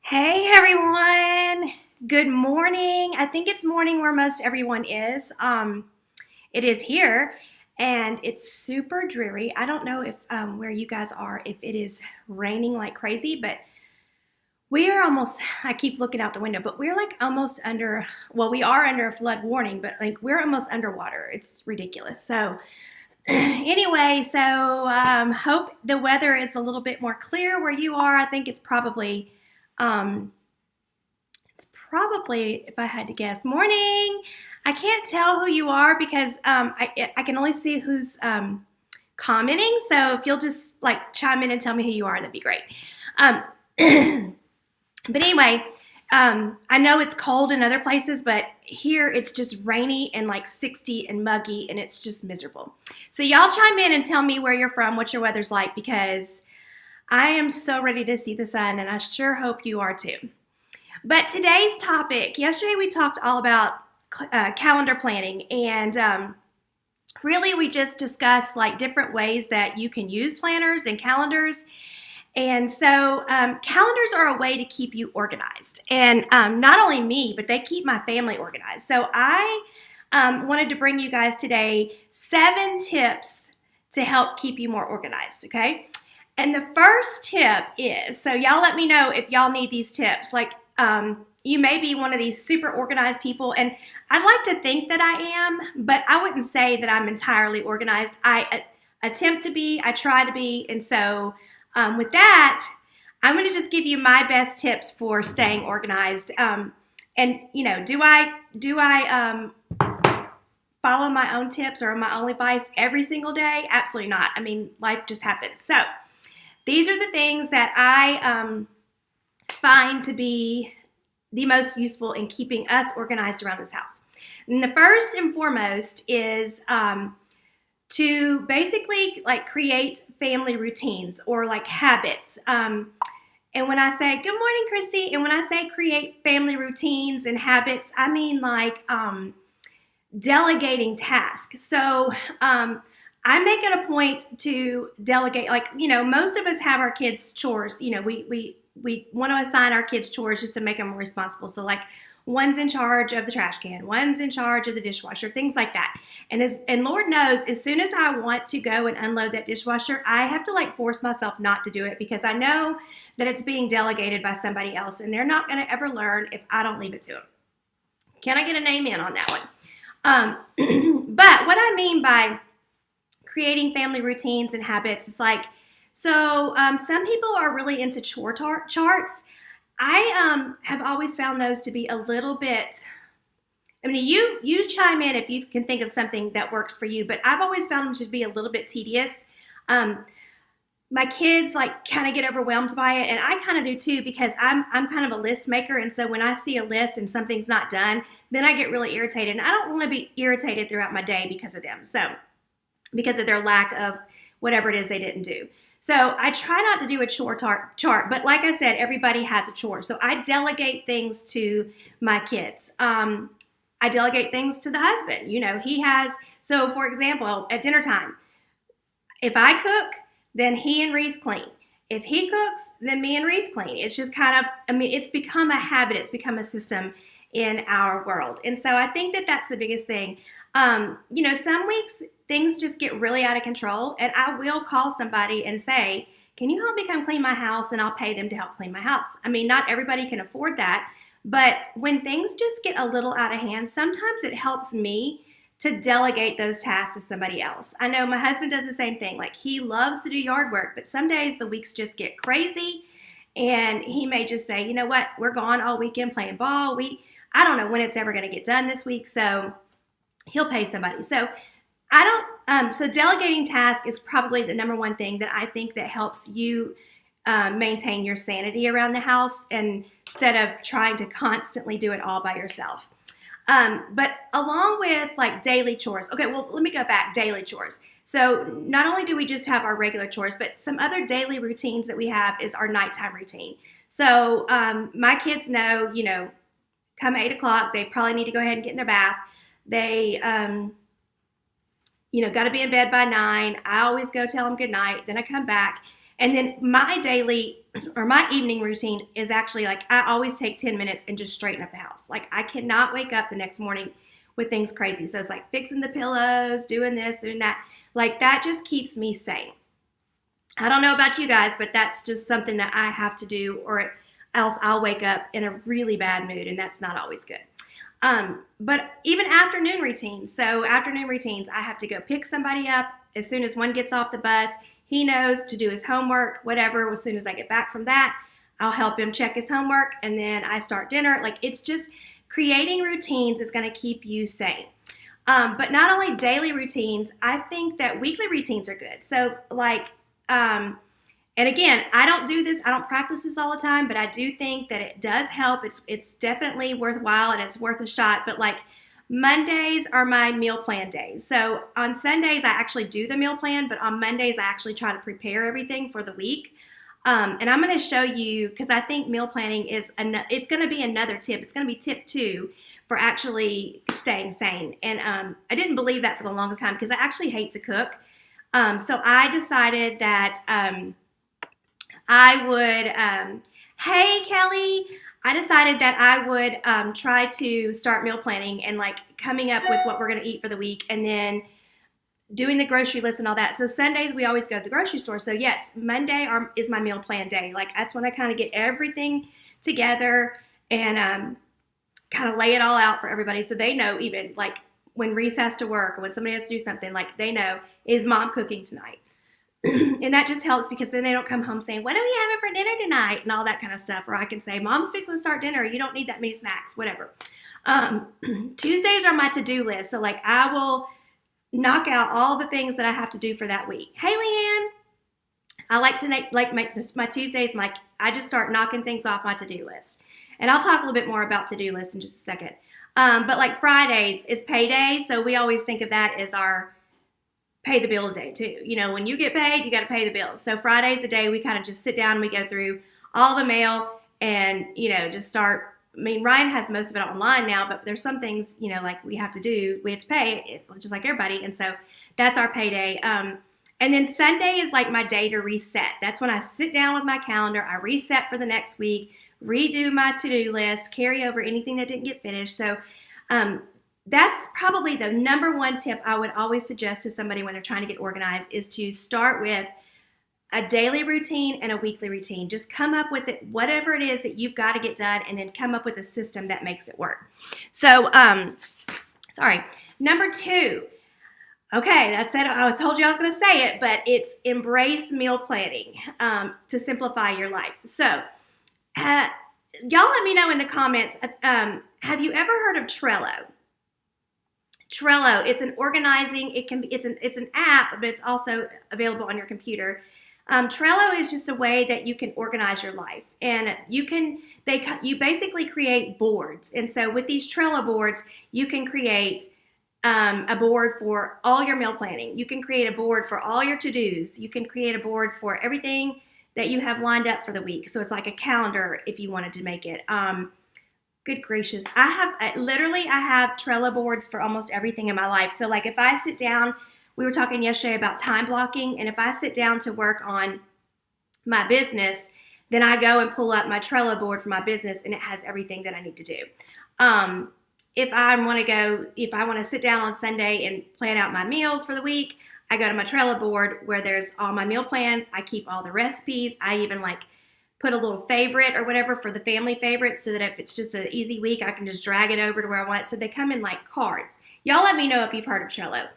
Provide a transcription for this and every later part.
Hey everyone. Good morning. I think it's morning where most everyone is. It is here and it's super dreary. I don't know if where you guys are, if it is raining like crazy, but we are almost, I keep looking out the window, but we're like almost under, well, we are under a flood warning, but like we're almost underwater. It's ridiculous. So anyway, hope the weather is a little bit more clear where you are. I think um, it's probably, if I had to guess, morning. I can't tell who you are because I can only see who's commenting. So if you'll just like chime in and tell me who you are, that'd be great. Um, but anyway, I know it's cold in other places, but here it's just rainy and like 60 and muggy, and it's just miserable. So y'all chime in and tell me where you're from, what your weather's like, because I am so ready to see the sun, and I sure hope you are too. But today's topic, yesterday we talked all about calendar planning, and really we just discussed like different ways that you can use planners and calendars. And calendars are a way to keep you organized. And not only me, but they keep my family organized. So I wanted to bring you guys today 7 tips to help keep you more organized, okay? And the first tip is, so y'all let me know if y'all need these tips. You may be one of these super organized people, and I'd like to think that I am, but I wouldn't say that I'm entirely organized. I attempt to be, I try to be, and with that, I'm going to just give you my best tips for staying organized. And you know, do I follow my own tips or my own advice every single day? Absolutely not. I mean, life just happens. So these are the things that I find to be the most useful in keeping us organized around this house. And the first and foremost is to basically like create family routines or like habits. And when I say, good morning, Christy, and when I say create family routines and habits, I mean like delegating tasks. I make it a point to delegate, like, you know, most of us have our kids' chores. You know, we want to assign our kids chores just to make them more responsible. So like one's in charge of the trash can, one's in charge of the dishwasher, things like that. And Lord knows, as soon as I want to go and unload that dishwasher, I have to like force myself not to do it because I know that it's being delegated by somebody else and they're not going to ever learn if I don't leave it to them. Can I get an amen on that one? But what I mean by creating family routines and habits, it's like, some people are really into chore charts. I have always found those to be a little bit. I mean, you chime in if you can think of something that works for you, but I've always found them to be a little bit tedious. My kids like kind of get overwhelmed by it, and I kind of do too because I'm kind of a list maker, and so when I see a list and something's not done, then I get really irritated, and I don't want to be irritated throughout my day because of them. So because of their lack of whatever it is they didn't do. So I try not to do a chore chart, but like I said, everybody has a chore. So I delegate things to my kids. I delegate things to the husband. You know, so for example, at dinner time, if I cook, then he and Reese clean. If he cooks, then me and Reese clean. It's just kind of, I mean, it's become a habit. It's become a system in our world. And so I think that that's the biggest thing. You know, some weeks things just get really out of control, and I will call somebody and say, can you help me come clean my house? And I'll pay them to help clean my house. I mean, not everybody can afford that, but when things just get a little out of hand, sometimes it helps me to delegate those tasks to somebody else. I know my husband does the same thing. Like, he loves to do yard work, but some days the weeks just get crazy, and he may just say, you know what, we're gone all weekend playing ball. I don't know when it's ever going to get done this week, so he'll pay somebody. So delegating tasks is probably the number one thing that I think that helps you maintain your sanity around the house instead of trying to constantly do it all by yourself. But along with like daily chores, okay, well, let me go back, daily chores. So not only do we just have our regular chores, but some other daily routines that we have is our nighttime routine. So my kids know, you know, come 8 o'clock, they probably need to go ahead and get in their bath. They, you know, got to be in bed by 9. I always go tell them good night. Then I come back. And then my daily or my evening routine is actually like I always take 10 minutes and just straighten up the house. Like I cannot wake up the next morning with things crazy. So it's like fixing the pillows, doing this, doing that. Like that just keeps me sane. I don't know about you guys, but that's just something that I have to do, or else I'll wake up in a really bad mood, and that's not always good. But even afternoon routines. So afternoon routines, I have to go pick somebody up as soon as one gets off the bus. He knows to do his homework, whatever. As soon as I get back from that, I'll help him check his homework, and then I start dinner. Like it's just creating routines is going to keep you sane. But not only daily routines, I think that weekly routines are good. So like, and again, I don't do this, I don't practice this all the time, but I do think that it does help. It's definitely worthwhile and it's worth a shot. But like Mondays are my meal plan days. So on Sundays, I actually do the meal plan, but on Mondays, I actually try to prepare everything for the week. And I'm going to show you, because I think meal planning it's going to be another tip. It's going to be tip 2 for actually staying sane. And I didn't believe that for the longest time because I actually hate to cook. So I decided that I would, hey Kelly, I decided that I would try to start meal planning and like coming up with what we're going to eat for the week and then doing the grocery list and all that. So Sundays we always go to the grocery store. So yes, Monday is my meal plan day. Like that's when I kind of get everything together and kind of lay it all out for everybody so they know, even like when Reese has to work or when somebody has to do something, like they know, is mom cooking tonight? And that just helps because then they don't come home saying, what are we having for dinner tonight? And all that kind of stuff. Or I can say, mom's fixing to start dinner. You don't need that many snacks, whatever. Tuesdays are my to-do list. So like I will knock out all the things that I have to do for that week. Hey, Leanne. I like to make my Tuesdays, like I just start knocking things off my to-do list. And I'll talk a little bit more about to-do lists in just a second. But like Fridays is payday. So we always think of that as our pay the bill day too. You know, when you get paid, you got to pay the bills. So Friday's a day we kind of just sit down and we go through all the mail and, you know, just start. I mean, Ryan has most of it online now, but there's some things, you know, like we have to pay it just like everybody. And so that's our payday. And then Sunday is like my day to reset. That's when I sit down with my calendar. I reset for the next week, redo my to-do list, carry over anything that didn't get finished. So, that's probably the number one tip I would always suggest to somebody when they're trying to get organized is to start with a daily routine and a weekly routine. Just come up with it, whatever it is that you've got to get done, and then come up with a system that makes it work. So, number 2. Okay, that's it. I was told you I was going to say it, but it's embrace meal planning to simplify your life. So, y'all let me know in the comments, have you ever heard of Trello? Trello, it's an organizing, it's an app, but it's also available on your computer. Trello is just a way that you can organize your life, and you basically create boards. And so with these Trello boards, you can create a board for all your meal planning. You can create a board for all your to-dos. You can create a board for everything that you have lined up for the week. So it's like a calendar if you wanted to make it. Good gracious. I have Trello boards for almost everything in my life. So like if I sit down, we were talking yesterday about time blocking, and if I sit down to work on my business, then I go and pull up my Trello board for my business, and it has everything that I need to do. If I want to sit down on Sunday and plan out my meals for the week, I go to my Trello board where there's all my meal plans. I keep all the recipes. I even like put a little favorite or whatever for the family favorites so that if it's just an easy week, I can just drag it over to where I want it. So they come in like cards. Y'all let me know if you've heard of Trello.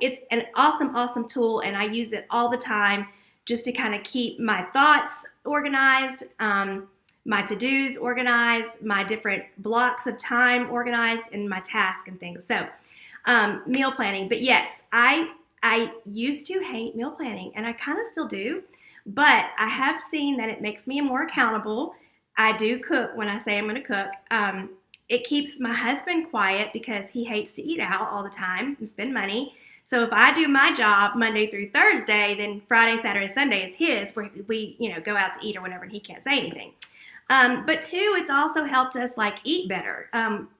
It's an awesome, awesome tool, and I use it all the time just to kind of keep my thoughts organized, my to-dos organized, my different blocks of time organized, and my tasks and things. So meal planning. But yes, I used to hate meal planning, and I kind of still do. But I have seen that it makes me more accountable. I do cook when I say I'm going to cook. It keeps my husband quiet because he hates to eat out all the time and spend money. So if I do my job Monday through Thursday, then Friday, Saturday, Sunday is his, where we go out to eat or whatever, and he can't say anything. But 2, it's also helped us like eat better.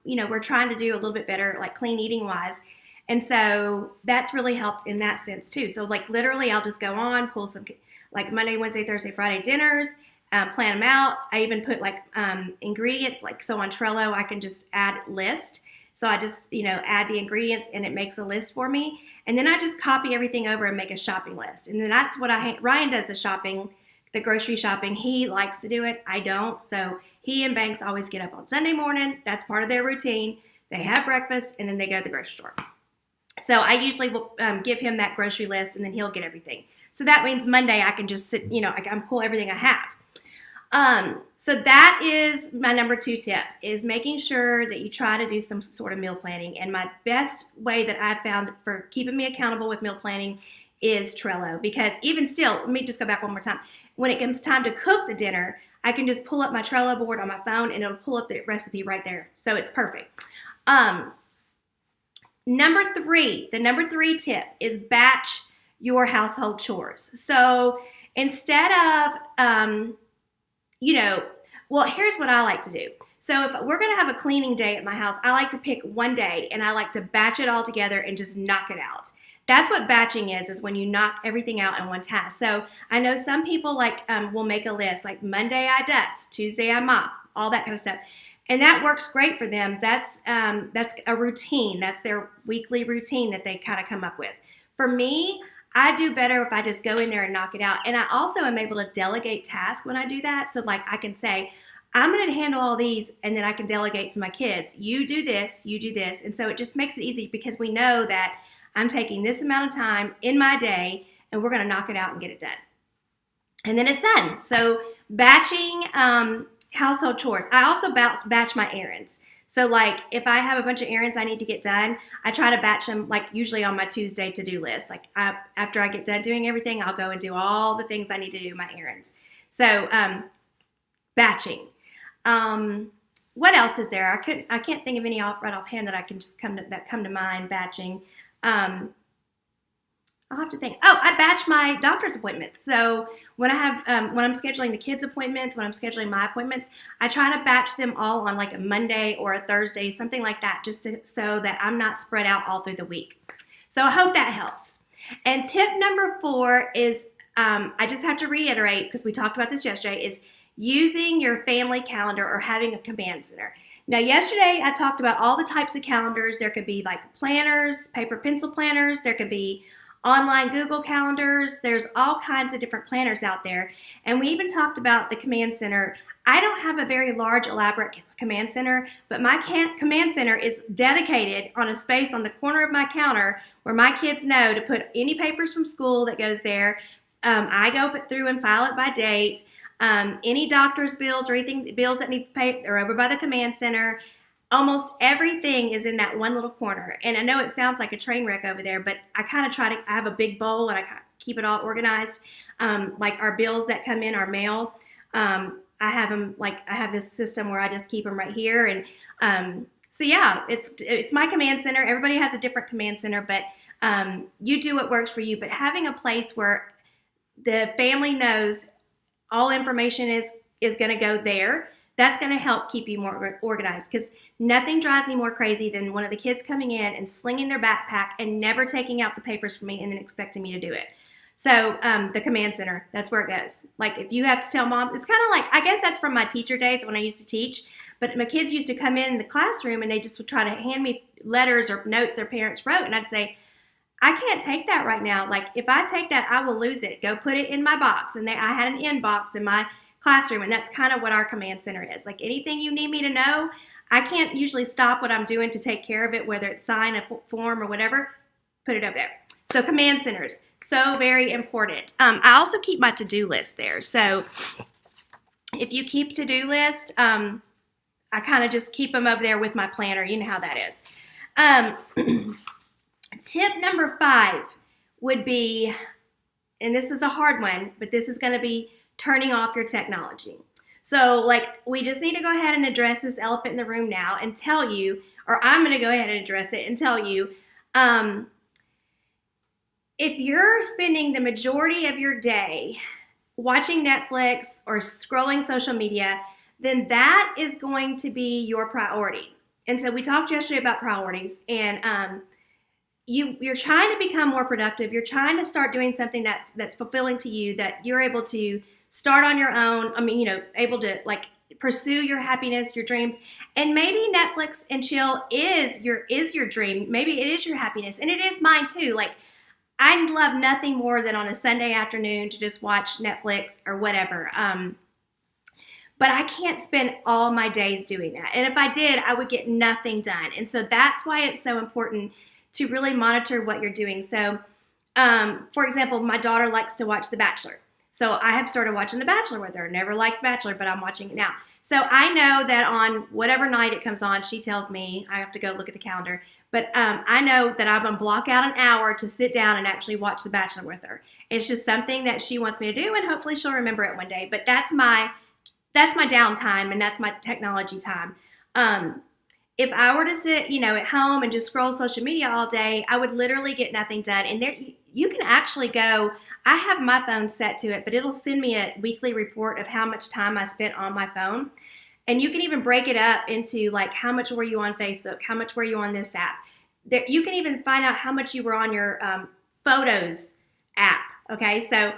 We're trying to do a little bit better, like clean eating wise. And so that's really helped in that sense too. So like literally I'll just go on, pull some like Monday, Wednesday, Thursday, Friday dinners, plan them out. I even put like ingredients, like so on Trello, I can just add list. So I just, add the ingredients and it makes a list for me. And then I just copy everything over and make a shopping list. And then that's what Ryan does the shopping, the grocery shopping. He likes to do it. I don't. So he and Banks always get up on Sunday morning. That's part of their routine. They have breakfast and then they go to the grocery store. So I usually will give him that grocery list and then he'll get everything. So that means Monday I can just sit, I can pull everything I have. So that is my number 2 tip, is making sure that you try to do some sort of meal planning. And my best way that I've found for keeping me accountable with meal planning is Trello. Because even still, let me just go back one more time. When it comes time to cook the dinner, I can just pull up my Trello board on my phone and it'll pull up the recipe right there. So it's perfect. The number 3 tip is batch your household chores. So instead of, well, here's what I like to do. So if we're going to have a cleaning day at my house, I like to pick one day and I like to batch it all together and just knock it out. That's what batching is when you knock everything out in one task. So I know some people will make a list, like Monday I dust, Tuesday I mop, all that kind of stuff. And that works great for them. That's a routine. That's their weekly routine that they kind of come up with. For me, I do better if I just go in there and knock it out. And I also am able to delegate tasks when I do that. So like I can say, I'm going to handle all these, and then I can delegate to my kids. You do this, you do this. And so it just makes it easy because we know that I'm taking this amount of time in my day and we're going to knock it out and get it done. And then it's done. So batching household chores. I also batch my errands. So like if I have a bunch of errands I need to get done, I try to batch them like usually on my Tuesday to-do list. Like after I get done doing everything, I'll go and do all the things I need to do, my errands. So batching. What else is there? I can't think of any right offhand that I can just come to mind. Batching. I'll have to think. Oh, I batch my doctor's appointments. So when I'm scheduling the kids' appointments, when I'm scheduling my appointments, I try to batch them all on like a Monday or a Thursday, something like that, so that I'm not spread out all through the week. So I hope that helps. And tip number 4 is, I just have to reiterate, because we talked about this yesterday, is using your family calendar or having a command center. Now, yesterday I talked about all the types of calendars. There could be like planners, paper pencil planners. There could be online Google calendars. There's all kinds of different planners out there. And we even talked about the command center. I don't have a very large, elaborate command center, but my command center is dedicated on a space on the corner of my counter where my kids know to put any papers from school that goes there. I go through and file it by date. Any doctor's bills or anything, bills that need to pay, they're over by the command center. Almost everything is in that one little corner. And I know it sounds like a train wreck over there, but I kind of I have a big bowl and I keep it all organized. Like our bills that come in, our mail, I have this system where I just keep them right here. And so yeah, it's my command center. Everybody has a different command center, but you do what works for you. But having a place where the family knows all information is going to go there, that's going to help keep you more organized, because nothing drives me more crazy than one of the kids coming in and slinging their backpack and never taking out the papers for me and then expecting me to do it. So the command center, that's where it goes. Like if you have to tell mom, it's kind of like, I guess that's from my teacher days when I used to teach, but my kids used to come in the classroom and they just would try to hand me letters or notes their parents wrote, and I'd say, I can't take that right now. Like if I take that, I will lose it. Go put it in my box. And I had an inbox in my classroom, and that's kind of what our command center is. Like anything you need me to know, I can't usually stop what I'm doing to take care of it, whether it's sign a form or whatever, put it over there. So command centers, so very important. I also keep my to-do list there. So if you keep to-do list, I kind of just keep them over there with my planner. You know how that is. Tip number 5 would be, and this is a hard one, but this is going to be turning off your technology. So like we just need to go ahead and address this elephant in the room now and tell you, or I'm going to go ahead and address it and tell you, if you're spending the majority of your day watching Netflix or scrolling social media, then that is going to be your priority. And so we talked yesterday about priorities, and you're trying to become more productive. You're trying to start doing something that's fulfilling to you, that you're able to start on your own. I mean, able to like pursue your happiness, your dreams. And maybe Netflix and chill is your dream. Maybe it is your happiness, and it is mine too. Like, I love nothing more than on a Sunday afternoon to just watch Netflix or whatever. But I can't spend all my days doing that. And if I did, I would get nothing done. And so that's why it's so important to really monitor what you're doing. So, for example, my daughter likes to watch The Bachelor. So I have started watching The Bachelor with her. Never liked Bachelor, but I'm watching it now. So I know that on whatever night it comes on, she tells me, I have to go look at the calendar. But I know that I'm going to block out an hour to sit down and actually watch The Bachelor with her. It's just something that she wants me to do, and hopefully she'll remember it one day. But that's my downtime, and that's my technology time. If I were to sit, at home and just scroll social media all day, I would literally get nothing done. And there, you can actually go. I have my phone set to it, but it'll send me a weekly report of how much time I spent on my phone. And you can even break it up into like, how much were you on Facebook? How much were you on this app? There, you can even find out how much you were on your Photos app. Okay, so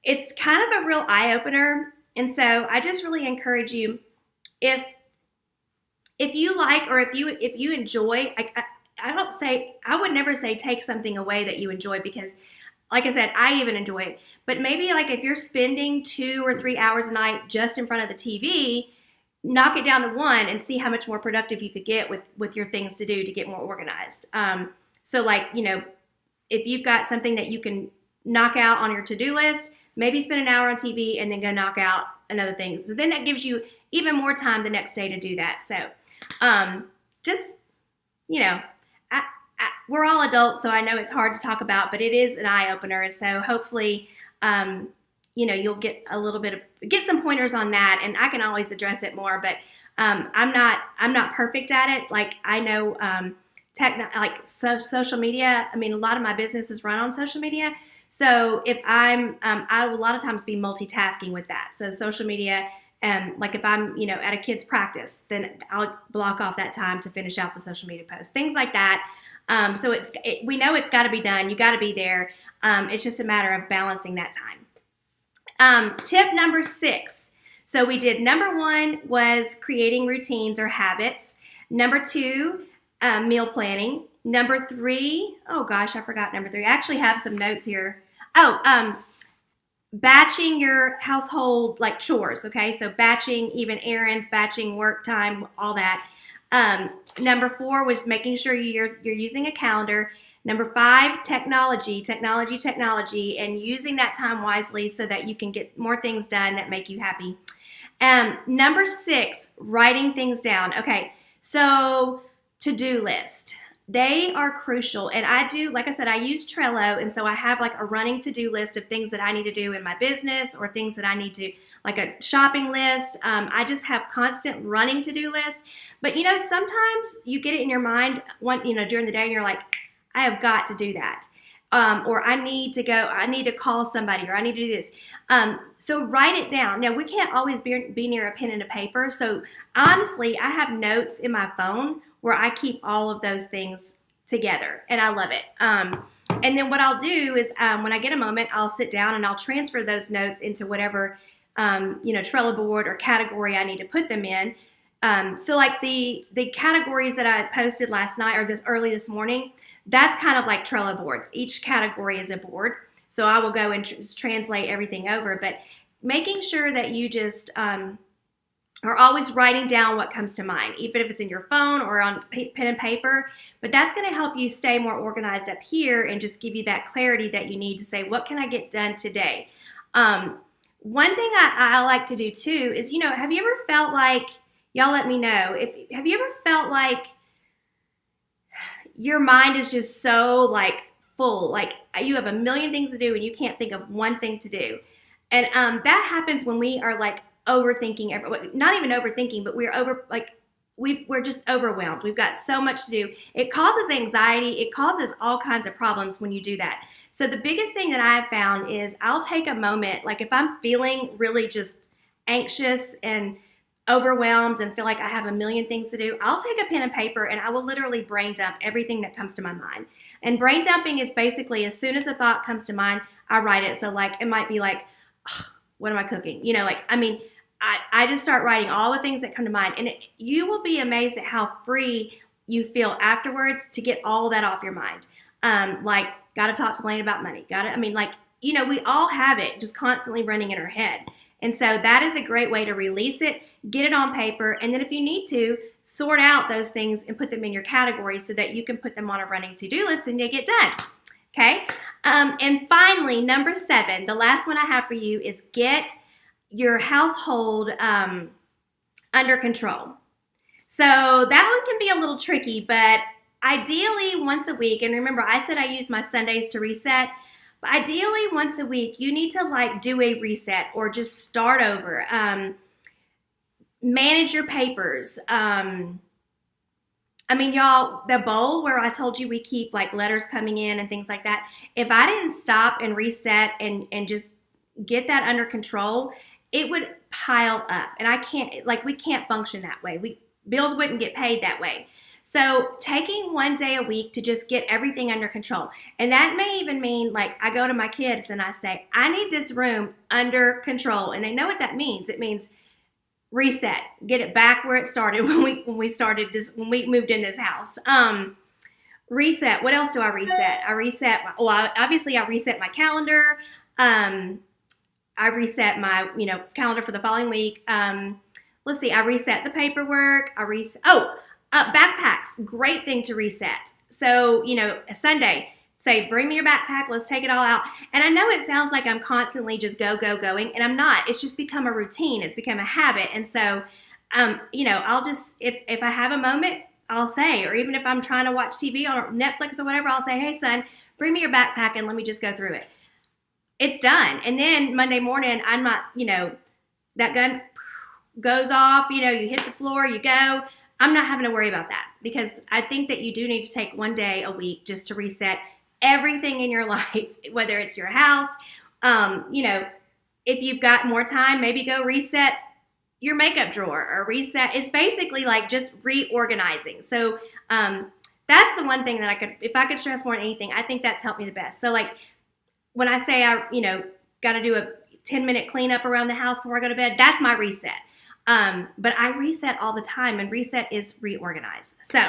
it's kind of a real eye opener. And so I just really encourage you, if you like, or if you enjoy, I would never say take something away that you enjoy, because like I said, I even enjoy it. But maybe like if you're spending 2 or 3 hours a night just in front of the TV, knock it down to 1 and see how much more productive you could get with your things to do to get more organized. So like, if you've got something that you can knock out on your to-do list, maybe spend an hour on TV and then go knock out another thing. So then that gives you even more time the next day to do that. So just, we're all adults, so I know it's hard to talk about, but it is an eye opener. And so hopefully, you'll get get some pointers on that, and I can always address it more. But I'm not perfect at it. Like, I know social media. I mean, a lot of my business is run on social media. So if I will a lot of times be multitasking with that. So social media, like if I'm, at a kid's practice, then I'll block off that time to finish out the social media post, things like that. So we know it's got to be done. You got to be there. It's just a matter of balancing that time. Tip number 6. So we did number 1 was creating routines or habits. Number 2, meal planning. Number 3, oh gosh, I forgot number 3. I actually have some notes here. Batching your household like chores. Okay, so batching even errands, batching work time, all that. Number 4 was making sure you're using a calendar. Number 5, technology, and using that time wisely so that you can get more things done that make you happy. Number 6, writing things down. Okay, so to-do list. They are crucial. And I do, like I said, I use Trello. And so I have like a running to-do list of things that I need to do in my business, or things that I need to, like a shopping list. I just have constant running to-do lists. But sometimes you get it in your mind during the day, and you're like, I have got to do that. Or I need to call somebody, or I need to do this. So write it down. Now, we can't always be near a pen and a paper. So honestly, I have notes in my phone where I keep all of those things together, and I love it. And then what I'll do is when I get a moment, I'll sit down and I'll transfer those notes into whatever, Trello board or category I need to put them in. So like the categories that I posted last night or early this morning, that's kind of like Trello boards. Each category is a board. So I will go and translate everything over, but making sure that you just are always writing down what comes to mind, even if it's in your phone or on pen and paper. But that's going to help you stay more organized up here and just give you that clarity that you need to say, what can I get done today? One thing I like to do too is, have you ever felt like, y'all let me know, have you ever felt like your mind is just so like full, like you have a million things to do and you can't think of one thing to do? And that happens when we are like overthinking, not even overthinking, but we're just overwhelmed. We've got so much to do. It causes anxiety. It causes all kinds of problems when you do that. So the biggest thing that I've found is I'll take a moment, like if I'm feeling really just anxious and overwhelmed and feel like I have a million things to do, I'll take a pen and paper and I will literally brain dump everything that comes to my mind. And brain dumping is basically as soon as a thought comes to mind, I write it. So like it might be like, what am I cooking? You know, like, I mean, I just start writing all the things that come to mind. And you will be amazed at how free you feel afterwards to get all that off your mind. Like, got to talk to Lane about money. I mean, like, you know, we all have it just constantly running in our head. And so that is a great way to release it, get it on paper, and then if you need to, sort out those things and put them in your categories so that you can put them on a running to-do list and they get done. Okay? And finally, number 7, the last one I have for you is get your household under control. So that one can be a little tricky, but ideally once a week, and remember I said I use my Sundays to reset, but ideally once a week you need to like do a reset or just start over. Manage your papers. I mean, y'all, the bowl where I told you we keep like letters coming in and things like that, if I didn't stop and reset and just get that under control, it would pile up. And I can't, like, we can't function that way. Bills wouldn't get paid that way. So taking one day a week to just get everything under control. And that may even mean like I go to my kids and I say, I need this room under control. And they know what that means. It means reset, get it back where it started when we moved in this house. Reset. What else do I reset? Obviously I reset my calendar. I reset my, calendar for the following week. Let's see. I reset the paperwork. Backpacks. Great thing to reset. So, a Sunday, say, bring me your backpack. Let's take it all out. And I know it sounds like I'm constantly just going, and I'm not. It's just become a routine. It's become a habit. And so, I'll just, if I have a moment, I'll say, or even if I'm trying to watch TV on Netflix or whatever, I'll say, hey, son, bring me your backpack and let me just go through it. It's done. And then Monday morning, I'm not, that gun goes off, you hit the floor, you go. I'm not having to worry about that because I think that you do need to take one day a week just to reset everything in your life, whether it's your house. If you've got more time, maybe go reset your makeup drawer or reset. It's basically like just reorganizing. So that's the one thing that if I could stress more than anything, I think that's helped me the best. So like when I say I, got to do a 10-minute cleanup around the house before I go to bed, that's my reset. But I reset all the time, and reset is reorganize. So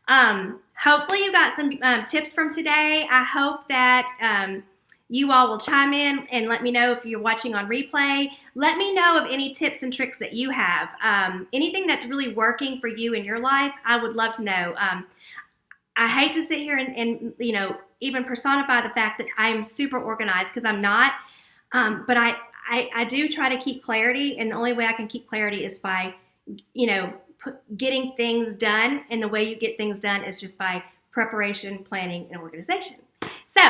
hopefully you got some tips from today. I hope that you all will chime in and let me know if you're watching on replay. Let me know of any tips and tricks that you have. Anything that's really working for you in your life, I would love to know. I hate to sit here and even personify the fact that I'm super organized because I'm not. But I do try to keep clarity, and the only way I can keep clarity is by, getting things done. And the way you get things done is just by preparation, planning, and organization. So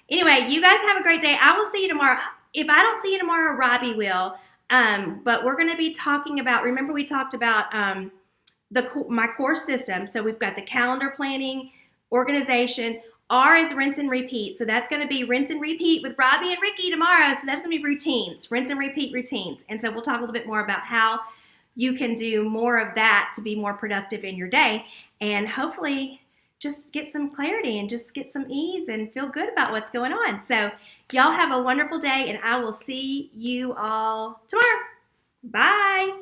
anyway, you guys have a great day. I will see you tomorrow. If I don't see you tomorrow, Robbie will. But we're going to be talking about, remember we talked about my core system. So we've got the calendar planning, organization. R is rinse and repeat. So that's going to be rinse and repeat with Robbie and Ricky tomorrow. So that's going to be routines, rinse and repeat routines. And so we'll talk a little bit more about how you can do more of that to be more productive in your day and hopefully just get some clarity and just get some ease and feel good about what's going on. So y'all have a wonderful day, and I will see you all tomorrow. Bye.